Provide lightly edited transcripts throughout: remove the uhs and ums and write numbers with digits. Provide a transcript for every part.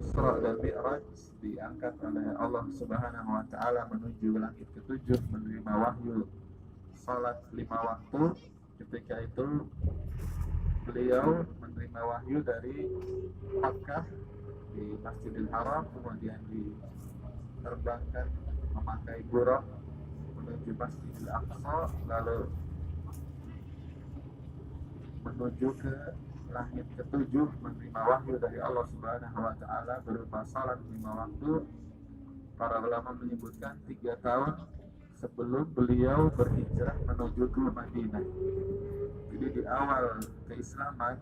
Isra dan Mi'raj diangkat oleh Allah Subhanahu wa taala menuju langit ketujuh menerima wahyu salat 5 waktu. Ketika itu beliau menerima wahyu dari Makkah di Masjidil Haram, kemudian diterbangkan memakai buraq menuju Masjidil Aqsa, lalu menuju ke langit ketujuh menerima wahyu dari Allah Subhanahu wa taala berupa salat 5 waktu. Para ulama menyebutkan 3 tahun sebelum beliau berhijrah menuju ke Madinah. Jadi di awal keislaman,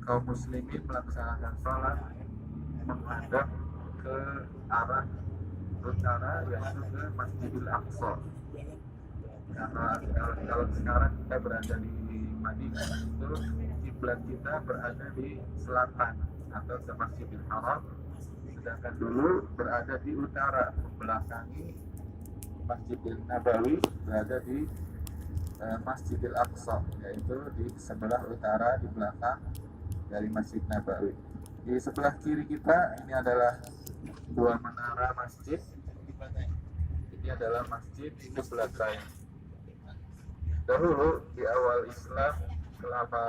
kaum muslimin melaksanakan salat menghadap ke arah utara, yaitu ke Masjidil Aqsa. Karena kalau sekarang kita berada di Madinah, itu kiblat kita berada di selatan atau ke Masjidil Haram, sedangkan dulu berada di utara, membelakangi Masjidil Nabawi, berada di Masjidil Aqsa, yaitu di sebelah utara di belakang dari Masjid Nabawi. Di sebelah kiri kita ini adalah dua menara masjid. Ini adalah Masjid Qiblatain. Dahulu di awal Islam, selama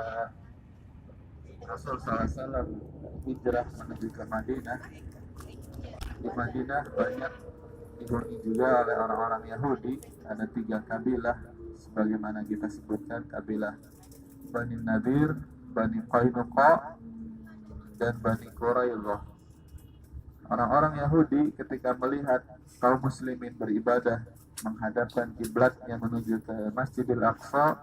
Rasul SAW hijrah menuju ke Madinah, di Madinah banyak dihuni juga oleh orang-orang Yahudi. Ada 3 kabilah sebagaimana kita sebutkan, kabilah Bani Nadir, Bani Qainuqa, dan Bani Quraidah. Orang-orang Yahudi ketika melihat kaum muslimin beribadah menghadapkan kiblatnya menuju ke Masjidil Aqsa,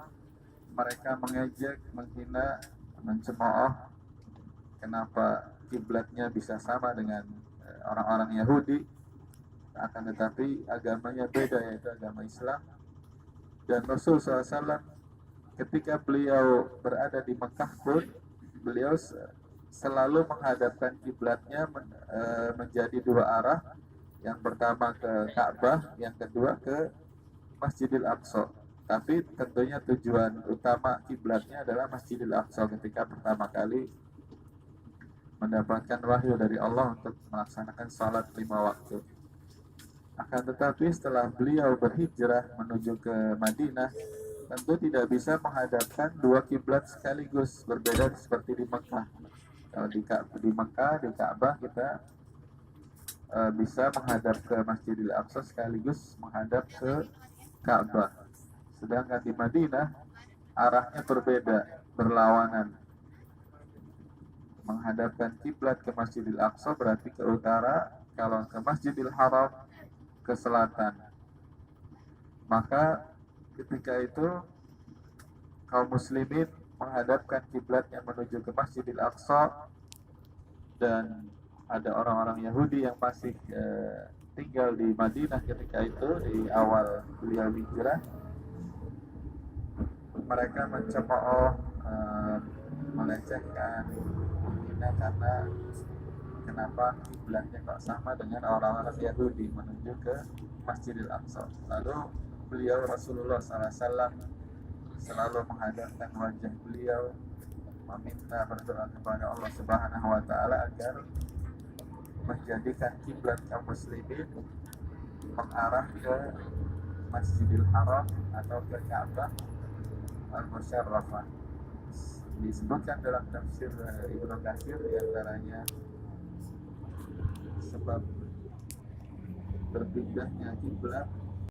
mereka mengejek, menghina, mencemooh kenapa kiblatnya bisa sama dengan orang-orang Yahudi, akan tetapi agamanya beda, yaitu agama Islam. Dan Rasul SAW ketika beliau berada di Mekah pun, beliau selalu menghadapkan kiblatnya menjadi 2 arah. Yang pertama ke Ka'bah, yang kedua ke Masjidil Aqsa. Tapi tentunya tujuan utama kiblatnya adalah Masjidil Aqsa ketika pertama kali mendapatkan wahyu dari Allah untuk melaksanakan salat 5 waktu. Akan tetapi setelah beliau berhijrah menuju ke Madinah, tentu tidak bisa menghadapkan 2 kiblat sekaligus, berbeda seperti di Mekah. Kalau di Mekah, di Ka'bah, kita bisa menghadap ke Masjidil Aqsa sekaligus menghadap ke Ka'bah. Sedangkan di Madinah arahnya berbeda, berlawanan. Menghadapkan kiblat ke Masjidil Aqsa berarti ke utara, kalau ke Masjidil Haram ke selatan. Maka ketika itu kaum muslimin menghadapkan kiblatnya menuju ke Masjidil Aqsa, dan ada orang-orang Yahudi yang masih tinggal di Madinah ketika itu di awal beliau hijrah. Mereka mencemooh, melecehkan, menghina karena kenapa kiblatnya kok sama dengan orang-orang Yahudi menuju ke Masjidil Aqsa. Lalu beliau Rasulullah SAW selalu menghadapkan wajah beliau, meminta berdoa kepada Allah Subhanahu wa taala agar menjadikan kiblat kaum muslimin mengarah ke Masjidil Haram atau ke Ka'bah Al-Musyarrafah. Disebutkan dalam tafsir Ibnu Katsir diantaranya sebab berpindahnya kiblat